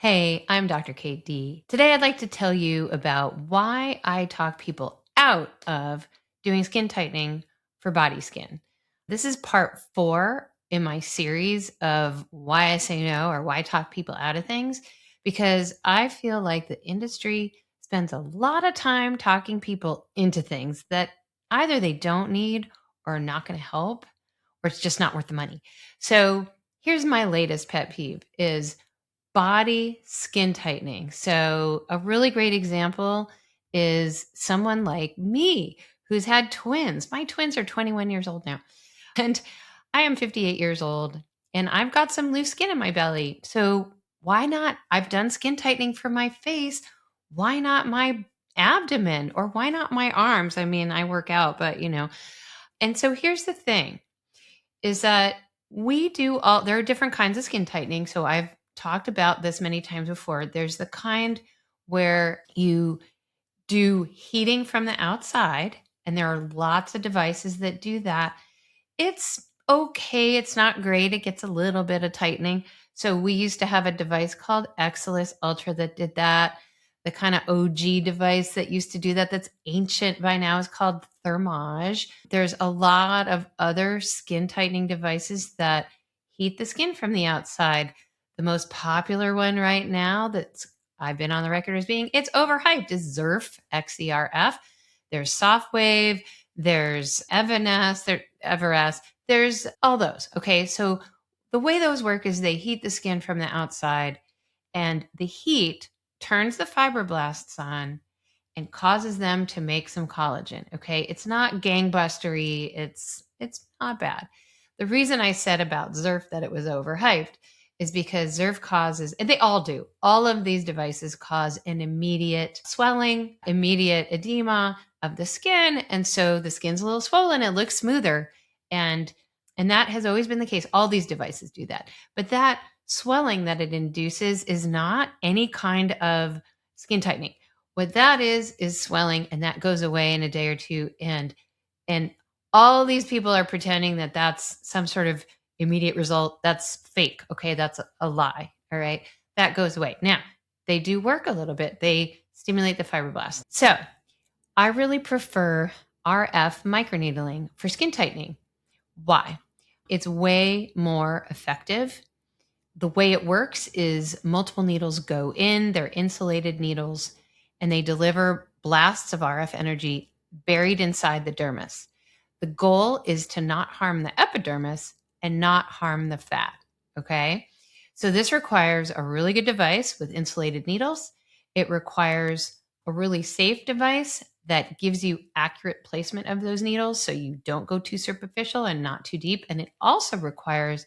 Hey, I'm Dr. Kate D. Today, I'd like to tell you about why I talk people out of doing skin tightening for body skin. This is part 4 in my series of why I say no or why I talk people out of things, because I feel like the industry spends a lot of time talking people into things that either they don't need or are not going to help, or it's just not worth the money. So here's my latest pet peeve is body skin tightening. So, a really great example is someone like me who's had twins. My twins are 21 years old now, and I am 58 years old, and I've got some loose skin in my belly. So, why not? I've done skin tightening for my face. Why not my abdomen or why not my arms? I mean, I work out, but. And so, here's the thing is that there are different kinds of skin tightening. So I've talked about this many times before. There's the kind where you do heating from the outside, and there are lots of devices that do that. It's okay. It's not great. It gets a little bit of tightening. So we used to have a device called Exelis Ultra that did that. The kind of OG device that used to do that, that's ancient by now, is called Thermage. There's a lot of other skin tightening devices that heat the skin from the outside. The most popular one right now that's I've been on the record as being it's overhyped is Zerf, XERF. There's Softwave, there's Everest, there's all those. Okay. So the way those work is they heat the skin from the outside, and the heat turns the fibroblasts on and causes them to make some collagen. Okay. It's not gangbustery. It's not bad. The reason I said about Zerf that it was overhyped is because Zerf causes, and they all do, all of these devices cause an immediate swelling, immediate edema of the skin. And so the skin's a little swollen, it looks smoother. And that has always been the case. All these devices do that. But that swelling that it induces is not any kind of skin tightening. What that is swelling, and that goes away in a day or two. And all these people are pretending that that's some sort of immediate result. That's fake. Okay, that's a lie. All right, that goes away. Now they do work a little bit. They stimulate the fibroblasts. So I really prefer RF microneedling for skin tightening. Why? It's way more effective. The way it works is multiple needles go in, they're insulated needles, and they deliver blasts of RF energy buried inside the dermis. The goal is to not harm the epidermis and not harm the fat. Okay. So this requires a really good device with insulated needles. It requires a really safe device that gives you accurate placement of those needles so you don't go too superficial and not too deep. And it also requires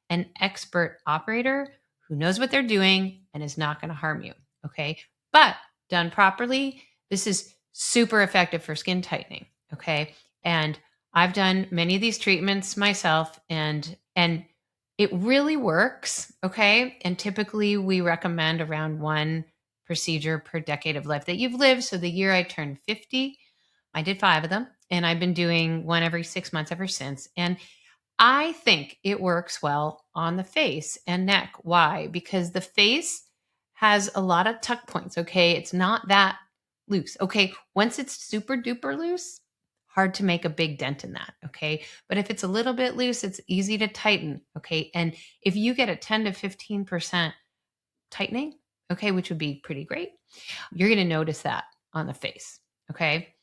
an expert operator who knows what they're doing and is not going to harm you. Okay. But done properly, this is super effective for skin tightening. Okay. And I've done many of these treatments myself, and it really works. Okay. And typically we recommend around one procedure per decade of life that you've lived. So the year I turned 50, I did 5 of them, and I've been doing one every 6 months ever since. And I think it works well on the face and neck. Why? Because the face has a lot of tuck points. Okay. It's not that loose. Okay. Once it's super duper loose, hard to make a big dent in that. Okay. But if it's a little bit loose, it's easy to tighten. Okay. And if you get a 10 to 15% tightening, okay, which would be pretty great, you're going to notice that on the face. Okay.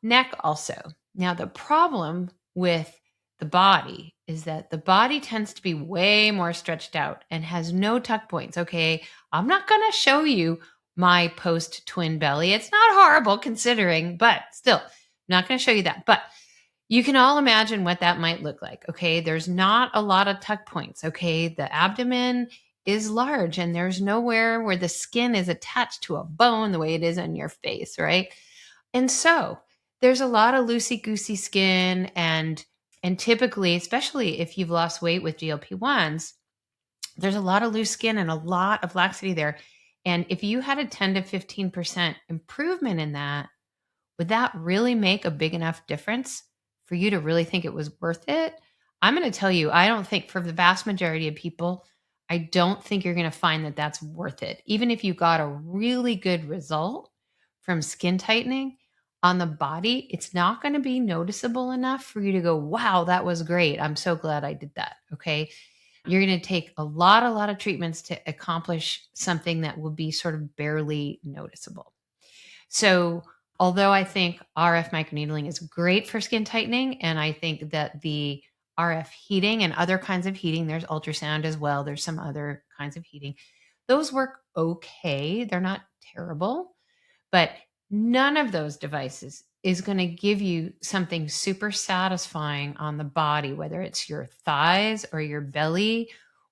Neck also. Now, the problem with the body is that the body tends to be way more stretched out and has no tuck points. Okay. I'm not going to show you my post twin belly. It's not horrible considering, but still, I'm not going to show you that. But you can all imagine what that might look like. Okay. There's not a lot of tuck points. Okay. The abdomen is large and there's nowhere where the skin is attached to a bone the way it is on your face. Right. And so there's a lot of loosey-goosey skin, and typically, especially if you've lost weight with GLP-1s, there's a lot of loose skin and a lot of laxity there. And if you had a 10 to 15% improvement in that, would that really make a big enough difference for you to really think it was worth it? I'm going to tell you, I don't think for the vast majority of people, I don't think you're going to find that that's worth it. Even if you got a really good result from skin tightening on the body, it's not going to be noticeable enough for you to go, wow, that was great. I'm so glad I did that. Okay. You're going to take a lot of treatments to accomplish something that will be sort of barely noticeable. So, although I think RF microneedling is great for skin tightening, and I think that the RF heating and other kinds of heating, there's ultrasound as well, there's some other kinds of heating, those work okay. They're not terrible, but none of those devices is going to give you something super satisfying on the body, whether it's your thighs or your belly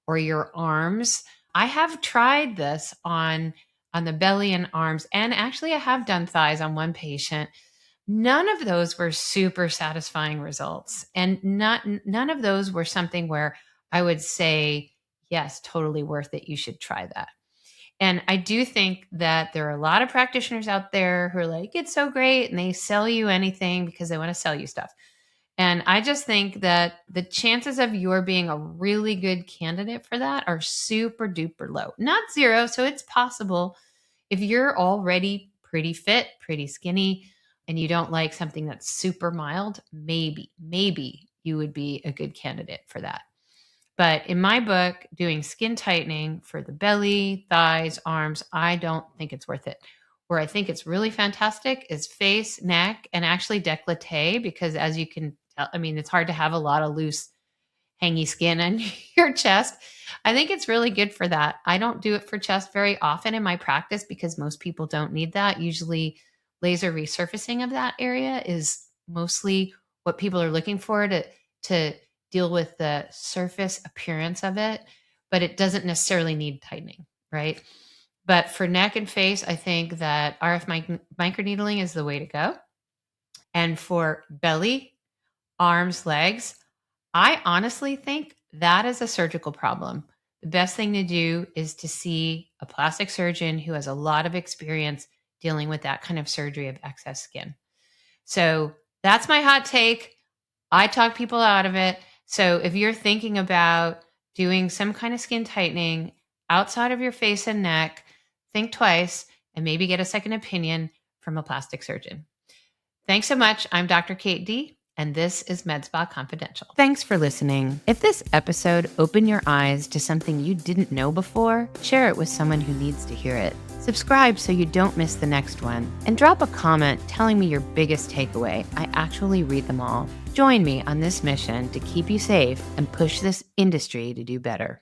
or your arms. I have tried this on the belly and arms, and actually I have done thighs on one patient. None of those were super satisfying results, and none of those were something where I would say, yes, totally worth it. You should try that. And I do think that there are a lot of practitioners out there who are like, it's so great. And they sell you anything because they want to sell you stuff. And I just think that the chances of your being a really good candidate for that are super duper low. Not zero. So it's possible if you're already pretty fit, pretty skinny, and you don't like something that's super mild, maybe you would be a good candidate for that. But in my book, doing skin tightening for the belly, thighs, arms, I don't think it's worth it. Where I think it's really fantastic is face, neck, and actually décolleté, because as you can tell, I mean, it's hard to have a lot of loose, hangy skin on your chest. I think it's really good for that. I don't do it for chest very often in my practice because most people don't need that. Usually, laser resurfacing of that area is mostly what people are looking for to deal with the surface appearance of it, but it doesn't necessarily need tightening, right? But for neck and face, I think that RF microneedling is the way to go. And for belly, arms, legs, I honestly think that is a surgical problem. The best thing to do is to see a plastic surgeon who has a lot of experience dealing with that kind of surgery of excess skin. So that's my hot take. I talk people out of it. So if you're thinking about doing some kind of skin tightening outside of your face and neck, think twice and maybe get a second opinion from a plastic surgeon. Thanks so much. I'm Dr. Kate D, and this is MedSpa Confidential. Thanks for listening. If this episode opened your eyes to something you didn't know before, share it with someone who needs to hear it. Subscribe so you don't miss the next one, and drop a comment telling me your biggest takeaway. I actually read them all. Join me on this mission to keep you safe and push this industry to do better.